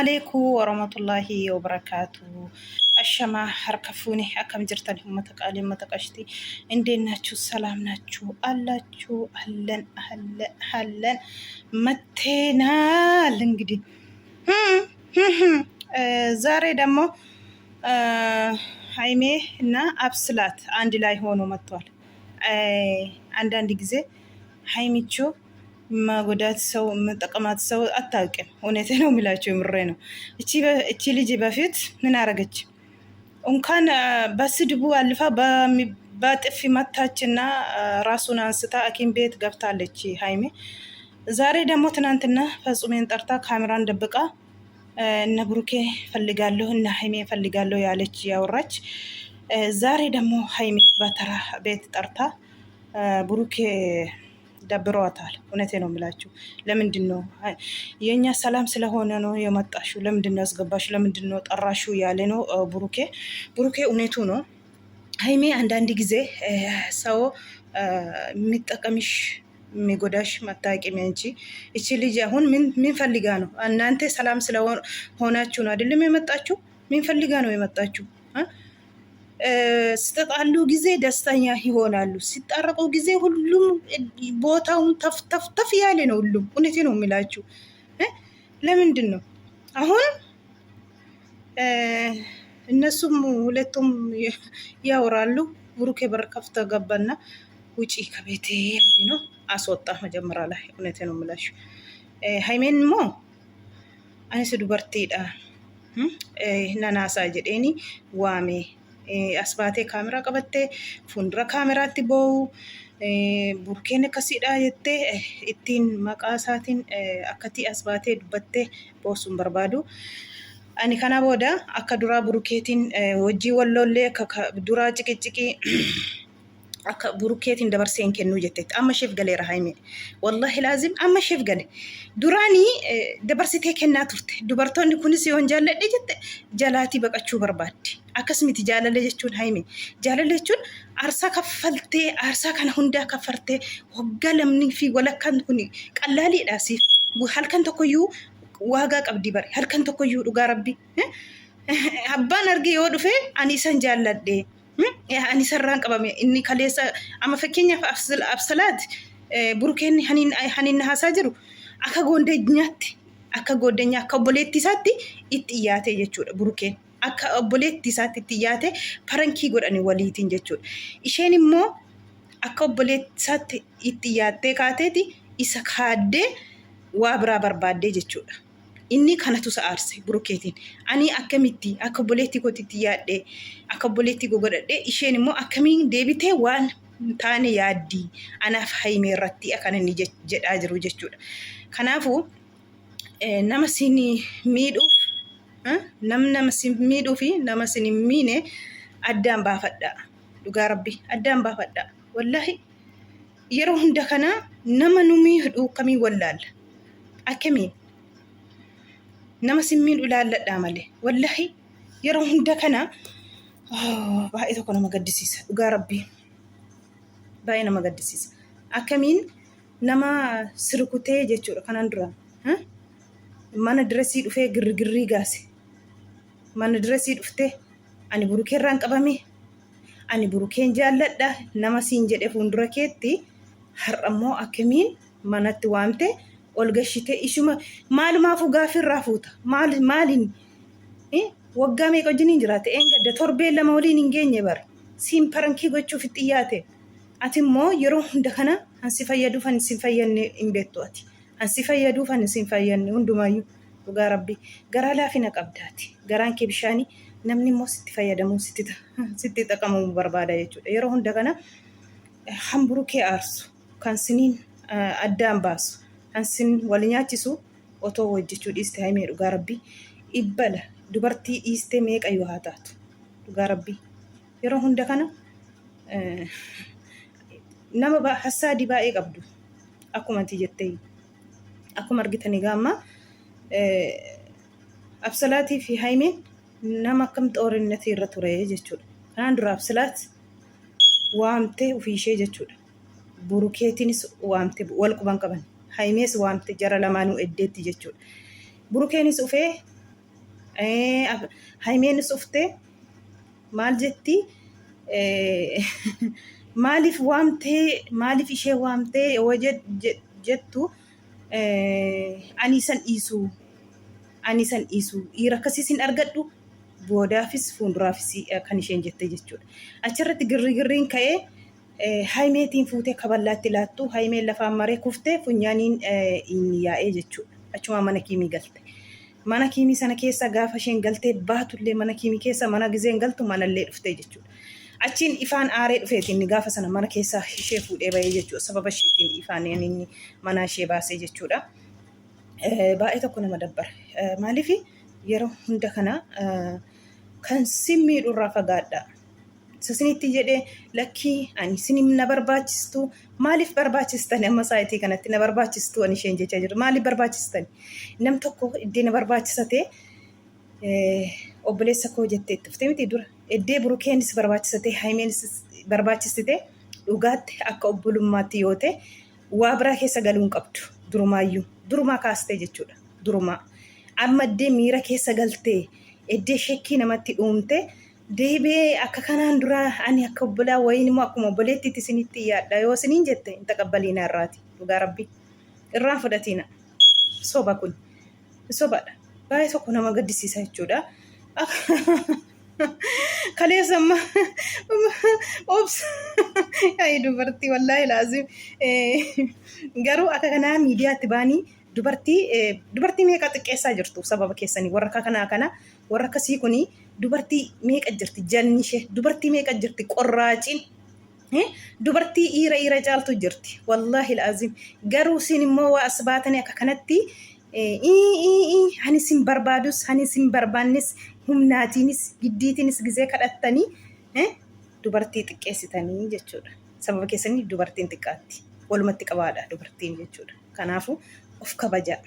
عليكم ورحمة الله وبركاته. الشمع حركفوني أكم جرتني هم تقالي ما تقشتي عندنا شو سلام ناتشو الله شو هلن هلن هلن متنا لنجدي ዛሬ ደግሞ ሃይሜ እና አብስላት አንድ ላይ ሆኖ መጥቷል። አንዳንድ ጊዜ ሃይሚቾ ማጎዳት ሰው መጠቀማት ሰው አታውቅም። እውነቴ ነው የሚላቸው የምሬ ነው። እቺ ልጅ በፊት ምን አረገች? እንኳን በስድቡ አልፋ በጥፊ መታችና ራሱን አንስታ ሐኪም ቤት ገብታለች ሃይሜ። ዛሬ ደግሞ ትናንትና ፈጹሜን ጠርታ ካሜራን ደብቃ እነ ብሩኬ ፈልጋለሁ እና ሃይሜ ፈልጋለሁ ያለች ያወራች። ዛሬ ደግሞ ሃይሜ በተራ ቤት ጠርታ ብሩኬ ደብሯታል። እውነቴ ነው የምላችሁ። ለምንድን ነው የኛ ሰላም ስለሆነ ነው የመጣሽው? ለምንድን ነው ያስገባሽ? ለምንድን ነው ጠራሽው? ያለ ነው ብሩኬ እውነቱ ነው። ሃይሜ አንዳንድ ጊዜ ሰው የሚጠቀምሽ የሚጎዳሽ መታወቂያ እንጂ እቺ ልጅ አሁን ምን ፈልጋ ነው? እናንተ ሰላም ስለሆናችሁ ነው አይደለም የመጣችሁ? ምን ፈልጋ ነው የመጣችሁ? ሲጣሉ ጊዜ ደስተኛ ይሆናሉ፣ ሲጣረቁ ጊዜ ሁሉም ቦታውን ተፍ ያለ ነው ሁሉም። እውነቴ ነው የሚላችሁ። ለምንድን ነው አሁን እነሱም ሁለቱም ያወራሉ። ብሩኬ በር ከፍቶ ገባና ውጪ ከቤቴ ያለ ነው አስወጣ መጀመሪያ ላይ። እውነቴ ነው የምላችሁ። ሃይሜን ሞ አኒስ ዱበርቲዳ ነናሳ ጀዴኒ ዋሜ አስባቴ ካሜራ ቀበቴ ፉንድራ ካሜራቲ ቦው ቡርኬን ከሲዳ የቴ ኢቲን መቃሳቲን አከቲ አስባቴ ዱበቴ ቦሱን በርባዱ ani kana booda akka duraa burukeetiin wajjii wallollee akka duraa ciqici akka burukeetiin dabarseen kennu jette amma sheef galeera Hayme. Wallahi laazim amma sheef gale duraanii dabarsitee kennaa turte. Dubartoonni kunis yoon jaalladhe jette jalaatii baqachuu barbaaddi. Akkasumatti jaalala jechuun Hayme. Jaalala jechuun aarsaa kaffaltee aarsaa kana hundaa kaffartee waggaa lamnii fi walakkaan kun qallaaliidha siif. Halkan tokkoyyuu waagaa qabdi bare. Halkan tokkoyyuu dhugaa rabbi. Abbaan argee yoo dhufe ani isan jaalladhe. Ani sarraan qabame inni kaleessa amma fakkeenyaaf absalaat burukeen hanin haasaa jiru akka goondeenyaatti akka obboleetti isaatti itti iyaate jechuudha. Burukeen akka obboleetti isaatti itti iyaate parankii godhani waliitiin jechuudha. Isheen immoo akka obboleetti isaatti itti iyaattee kaateeti isa kaaddee waa biraa barbaaddee jechuudha. Inni kanatu sa'aarse burukeetiin. Ani akkamitti akka obboleetti kootitti yaadde akka obboleetti godhadhe isheen immoo akkamiin deebitee waan taane yaaddi anaaf Hayme irratti akkan inni jedhaa jiru jechuudha. Kanaafuu nama sin miidhuuf nama sin miidhuu fi nama sin miine addaan baafadha. Dhugaa rabbi addaan baafadha. Wallahi yeroo hunda kana nama nu miidhuu kamii wallaalla akkamiin nama simmiin ulaalladhaa malee. Wallahi yeroo hunda kana baay'ee tokko nama gaddisiisa. Dhugaa rabbii baay'ee nama gaddisiisa. Akkamiin nama sirkutee jechuudha. Kanaan duraan mana diresii dhufee girgirrii gaase. Mana diresii dhuftee ani burukeerraan qabame ani burukeen jaalladha nama siin jedhe fuuldura keetti har'ammoo akkamiin manatti waamte ol gashite ishuma maalumaafuu gaafirraa fuuta maalin waggaa meeqa wajjiniin jiraate gadda torbee lama waliin hin geenye bare siin parankii gochuuf itti dhiyaate. Ati immoo yeroo hunda kana ansi fayyaduuf ani sin fayyanne hin beektu. Ati ansi fayyaduuf ani sin fayyanne hundumaayyuu. Dhugaa rabbi garaa laafina qabdaati. Garaan kee bishaanii namni immoo sitti fayyadamuu sitti xaqamuu barbaada jechuudha. Yeroo hunda kana hamburukee aarsu kan siniin addaan baasu ansin wal nyaachisu otoo hojjechuu dhiiste Hayme. Dhugaa rabbii ibbala dubartii dhiiste meeqa yoo haa taatu. Dhugaa rabbii yeroo hunda kana nama hassaadii baay'ee qabdu akkuma ati jettee akkuma argitanii gaamma absalaatii fi Haymeen nama akkam xoorinnet irra ture jechuudha. Kanaan dura absalaat waamtee ofiishee jechuudha. Burukeetiinis waamte wal quban qaban. Haymees waamte jara lamaanuu eddeetti jechuudha. Burukeenis ufee Haymeenis uftee maal jetti maaliif ishee waamtee yoo jettu ani san dhiisu dhiira akkasiis hin argadhu boodaafis fuulduraafis kan isheen jette jechuudha. Achirratti girriin ka'ee haymeetiin fuutee kaballaatti laattu haymeen lafaan maree kuftee funyaaniin inni yaa'ee jechuudha. Achuma mana kiimii galte. Mana kiimii sana keessa gaafa isheen galtee baatullee mana kiimii keessa mana gizeen galtu manallee dhuftee jechuudha. Achiin ifaan aaree dhufeetiin gaafa sana mana keessaa ishee fuudhee bahee jechuudha. Sababa isheetiin ifaan inni mana ishee baasee jechuudha. Baay'ee tokko nama dabbara. Maaliif yeroo hunda kana kan simmiidhurraa fagaadha. Sasinitti jedhee lakkii ani sinim na barbaachistu maaliif barbaachistani amma saayitii kanatti na barbaachistu ani isheen jechaa jirtu maaliif barbaachistani nam tokko iddee na barbaachisatee obboleessa koo jettee tuftee miti dura iddee burukeenis barbaachisatee haymeenis barbaachistee dhugaatti akka obbolummaatti yoo ta'e waa biraa keessa galuun qabdu durumaa kaastee jechuudha durumaa amma iddee miira keessa galtee iddee shekkii namatti dhuumte deebee akka kanaan dura ani akka obbolaa wayiin immoo akkuma obboleettiitti isinitti yaadda yoo isiniin jette hin taqabbaliina irraati dhugaa rabbii irraan fudhatiina soba kun sobadha baay'ee tokko nama gaddisiisa jechuudha. Kaleessamma ops yaa'ii dubartii wallaahi laazim garuu akka kanaa miidiyaatti baanii dubartii meeqa xiqqeessaa jirtu sababa keessanii warra kana warra akkasii kunii dubartii meeqa jirti jalni ishee dubartii meeqa jirti qorraaciin dubartii dhiira caaltu jirti wallaahi laazim garuu isin immoo waa as baatanii akka kanatti hani isin barbaadus hani isin barbaannes humnaatiinis giddiitiinis gizee kadhattanii dubartii xiqqeessitanii jechuudha. Sababa keessanii dubartiin xiqqaatti walumatti qabaadha dubartiin jechuudha. Kanaafuu of kabajaa.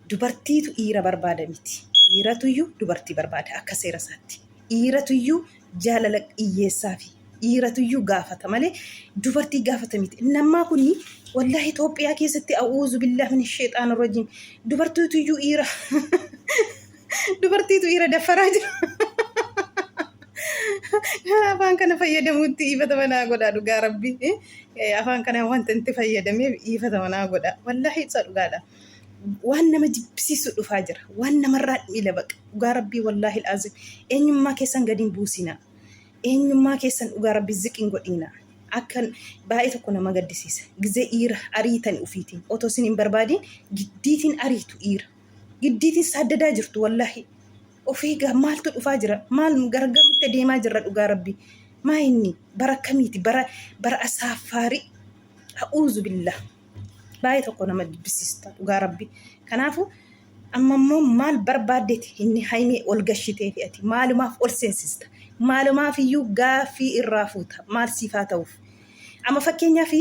Dubartiitu dhiira barbaada miti. Dhiiratuyyuu dubartii barbaada akka seera isaatti. Dhiiratuyyuu jaalala hiyyeessaa fi dhiiratuyyuu gaafata malee dubartii gaafata miti. Nammaa kuni wallahi Itoophiyaa keessatti a'uuzu billahi min sheexaana rajim dubartiituyyuu dhiira daffaraa jira. Afaan kana fayyadamuutti dhiifama naa godhaa dhugaa rabbii. Afaan kana wanta itti fayyadameef dhiifama naa godhaa. Wallahi isa dhugaadha. Waan nama jibbisiisu dhufaa jira. Waan namarraa miila baqa. Dhugaa rabbii wallahi laazim. Eenyummaa keessan gadi hin buusinaa. Eenyummaa keessan dhugaa rabbii ziqiin godhiinaa. Akkan baay'ee tokko nama gaddisiisa. Gizee dhiira ariitan ufiitiin. Otoo isin hin barbaadiin giddiitiin ariitu dhiira. Giddiitiin saaddadaa jirtu wallahi. Ofii maaltu dhufaa jira? Maal gargaarutti deemaa jirra dhugaa rabbii? Maa inni bara akkamiiti? Bara asaaffaarii. A'uuzu billah. Baay'ee tokko nama jibbisiista dhugaa rabbii. Kanaafuu amma immoo maal barbaaddeeti inni haymee ol gashitee fi ati maalumaaf ol seensista? Maalumaaf iyyuu gaaffii irraa fuuta. Maal siifaa ta'uuf? Amma fakkeenyaaf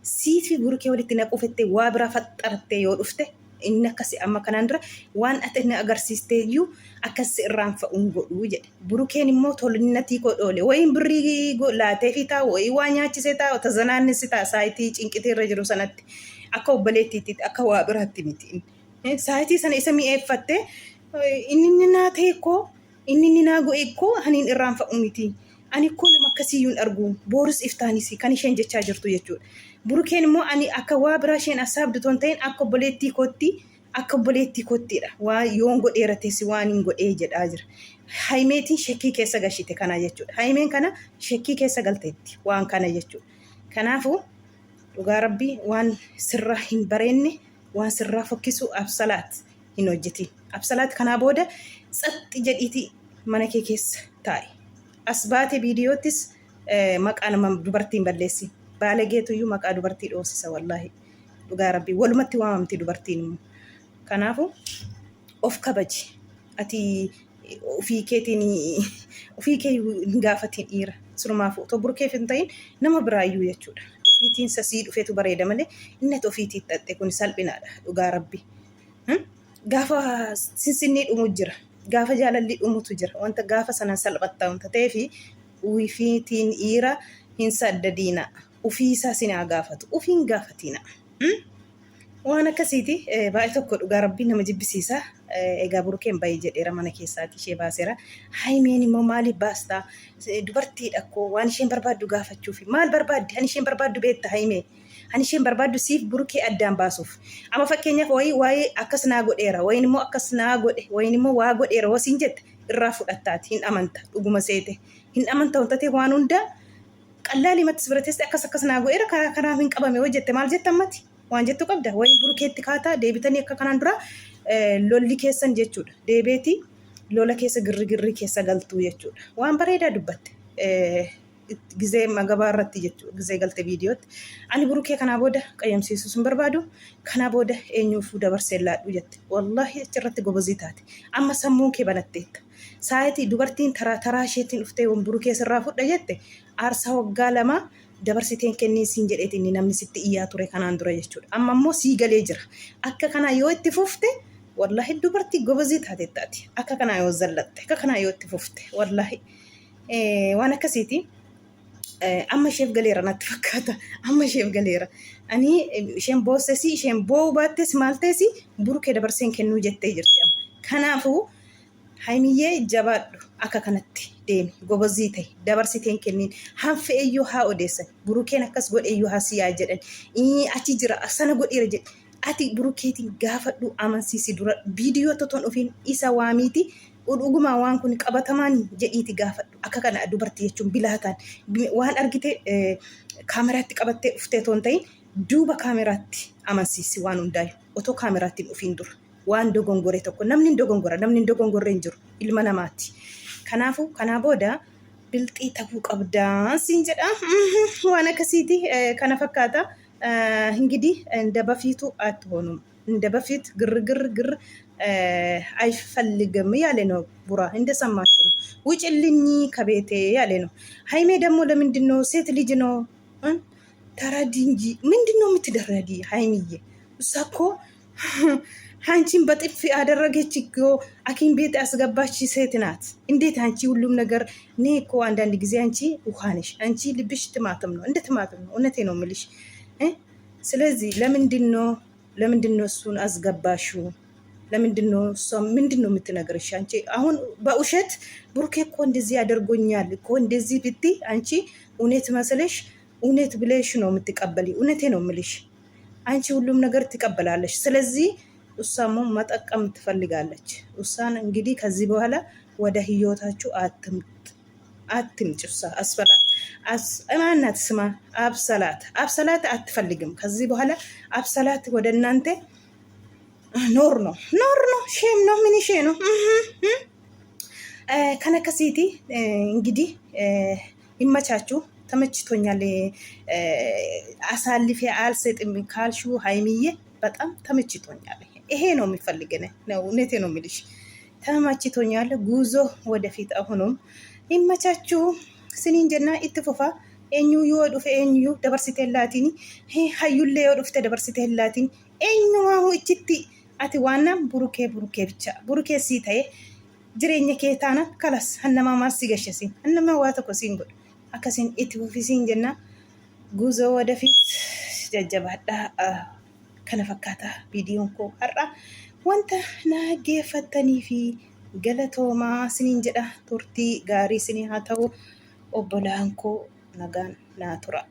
siifi burukee walitti naquufettee waa biraa faxxarattee yoo dhufte inni akkasi amma kanaan dura waan ati inni agarsiistee iyyuu akkasi irraan fa'uun godhuu jedhe. Burukeen immoo tolinatii godhoole. Wayiin birrii laatee fi taa'u wayii waa nyaachisee taa'u tazanaannissi ta'a saayitii cinqitee irra jiru sanatti akka obboleettiitti akka waa biraatti miti. Saayitii sana isa mi'eeffattee inni naa ta'e koo inni naa go'e koo haniin irraan fa'u miti. Ani koo nama akkasiyyuun argu boorus iftaanis kan isheen jechaa jirtu jechuudha. Burukeen immoo ani akka waa biraa isheen asaabdu toon ta'in akka obboleettii kottiidha. Waa yoon godheera teessi waan hin godhee jedhaa jira. Haymeetiin shekkii keessa gashite kana jechuudha. Haymeen kana shekkii keessa galteetti waan kana jechuudha. Kanaafuu dhugaa rabbii waan sirraa hin bareenne waan sirraa fokkisu absalaat hin hojjetin. Absalaat kanaa booda tsatti jedhiiti mana kee keessa taa'i. As baate viidiyoottis maqaa nama dubartiin balleessi. Baalageetuyyuu maqaa dubartii dhoosisa wallaahi. Dhugaa rabbii walumatti waamamti dubartiin immoo. Kanaafuu of kabaji. Ati ofii kee hin gaafatiin dhiira. Sirumaafuu otoo burkeef hin ta'in nama biraayyuu jechuudha. Ofiitiin sasii dhufeetu bareeda malee inni ati ofiitii xaxxe kun salphinaadha dhugaa rabbii. Gaafa sinsinnii dhumu jira. Gaafa jaalalli dhumutu jira. Wanta gaafa sanan salphatta wanta ta'eefi ofiitiin dhiira hin saddadiina. Ofii isaa sinaa gaafatu. Ofiin gaafatiina. waan akkasiiti baay'ee tokko dhugaa rabbiin nama jibbisiisa. Egaa burukeen baay'ee jedheera mana keessaati ishee baaseera. Haimeen immoo maaliif baastaa? Dubartiidha koo waan isheen barbaaddu gaafachuufi maal barbaaddi? Ani isheen barbaaddu beekta Haimee. Ani isheen barbaaddu siif burukee addaan baasuuf. Amma fakkeenyaaf waa'ee akkas naa godheera, wayin immoo akkas naa godhe, wayin immoo waa godheera wasiin jette irraa fudhattaati hin amanta dhuguma seete. Hin amanta wanta ta'e waan hundaa qallaali matti birateesse akkas naa godheera kanaaf hin qabame hojjette maal jette ammati? Waan jettu qabda wayin burukeetti kaataa deebitanii akka kanaan dura lolli keessan jechuudha. Deebeeti lola keessa girri keessa galtuu jechuudha. Waan bareedaa dubbatte. Gizee magabaa irratti jechuudha. Gizee galte viidiyootti. Ani burukee kanaa booda qayyamsiisuu sun barbaadu. Kanaa booda eenyuufuu dabarsee laadhu jette. Wallahi achirratti gobozii taate. Amma sammuun kee banatteetta. Saayitii dubartiin taraa isheetiin dhuftee burukee sirraa fudha jette. Aarsaa waggaa lama dabarsiteen kennii siin jedheetiin namni sitti iyyaa ture kanaan dura jechuudha. Amma immoo sii galee jira. Akka kanaa yoo itti fufte wallahi dubartii gobozii taate taati. Akka kanaa yoo zallatte, akka kanaa yoo itti fufte wallahi waan akkasiiti. Amma isheef galeera natti fakkaata. Amma isheef galeera. Ani isheen boossesi isheen boo'uu baattes maal ta'esi burukee dabarseen kennuu jettee jirti amma. Kanaafuu Haimiyyee jabaadhu akka kanatti deemi gobozii ta'e dabarsiteen kenniin hanfe eeyyuu haa odeessan burukeen akkas godhe eeyyuu haa siyaa jedhan achi jira sana godheera jedhe ati burukeetiin gaafadhu amansiisi dura viidiyoo totoon ofiin isa waamiiti dhugumaa waan kun qabatamaan jedhiiti gaafadhu akka kana dubartii jechuun bilaataan waan argite kaameraatti qabattee dhuftee toon ta'in duuba kaameraatti amansiisi waan hundaayyuu otoo kaameraattiin ofiin dura. Waan dogongore tokko namni dogongorre hin jiru ilma namaati. Kanaafuu kanaa booda bilxii ta'uu qabdaa siin jedha. Waan akkasiiti kana fakkaata. Ingidi እንደ በፊቱ አትሆኑም እንደ በፊት ግር አይፈልግም ያለ ነው ቡራ እንደሰማችሁ ነው። ውጭልኝ ከቤቴ ያለ ነው። ሃይሜ ደግሞ ለምንድን ነው ሴት ልጅ ነው ተረዲ እንጂ ምንድን ነው የምትደረዲ ሃይሚዬ? እሷ እኮ አንቺን በጥፊ አደረገች እኮ ሐኪም ቤት ያስገባች ሴት ናት። እንዴት አንቺ ሁሉም ነገር እኔ እኮ አንዳንድ ጊዜ አንቺ ውሃ ነሽ። አንቺ ልብሽ ትማትም ነው እንደ ትማትም ነው። እውነቴ ነው የምልሽ። ስለዚህ ለምንድን ነው እሱን አስገባሽው? ለምንድን ነው እሷ ምንድን ነው የምትነግርሽ? አንቺ አሁን በውሸት ብሩኬ እኮ እንደዚህ ያደርጎኛል እኮ እንደዚህ ብትይ አንቺ እውነት መስለሽ እውነት ብለሽ ነው የምትቀበሊ። እውነቴ ነው የምልሽ። አንቺ ሁሉም ነገር ትቀበላለሽ። ስለዚህ እሷም መጠቀም ትፈልጋለች። እሷን እንግዲህ ከዚህ በኋላ ወደ ህይወታችሁ አትምጭ። እሷ ማናት ስማ አብሰላት አትፈልግም። ከዚህ በኋላ አብሰላት ወደ እናንተ ኖር ነው ሼም ነው ምን ሼ ነው ከነከሲቲ እንግዲህ ይመቻችሁ። ተመችቶኛል። አሳልፌ አልሰጥም ካልሹ ሃይሚዬ በጣም ተመችቶኛል። ይሄ ነው የሚፈልገን ነው። እውነቴ ነው የምልሽ ተመችቶኛል። ጉዞ ወደፊት አሁንም ይመቻችሁ። ስኒንጀና ኢትፉፋ ኤኙ ይወዱፍ ኤኙ ደበርሲቴላቲኒ ሃዩሌ ይወዱፍተ ደበርሲቴላቲኒ ኤኙ አሁ እቺቲ አቲ ዋና ቡሩኬ ብቻ ቡሩኬ ሲታዬ ጅሬኛ ኬታና ከላስ ሀነማ ማርሲ ገሸሲን ሀነማ ዋተኮ ሲንጎድ አከሲን ኢትፉፊሲን ጀና ጉዞ ወደፊት ጀጀባዳ kana fakkaata viidiyoon koo har'a wanta nageeffattanii fi galatoomaa siniin jedha. Turtii gaarii sinii haa ta'u. Obbolaan koo nagaan naa tura.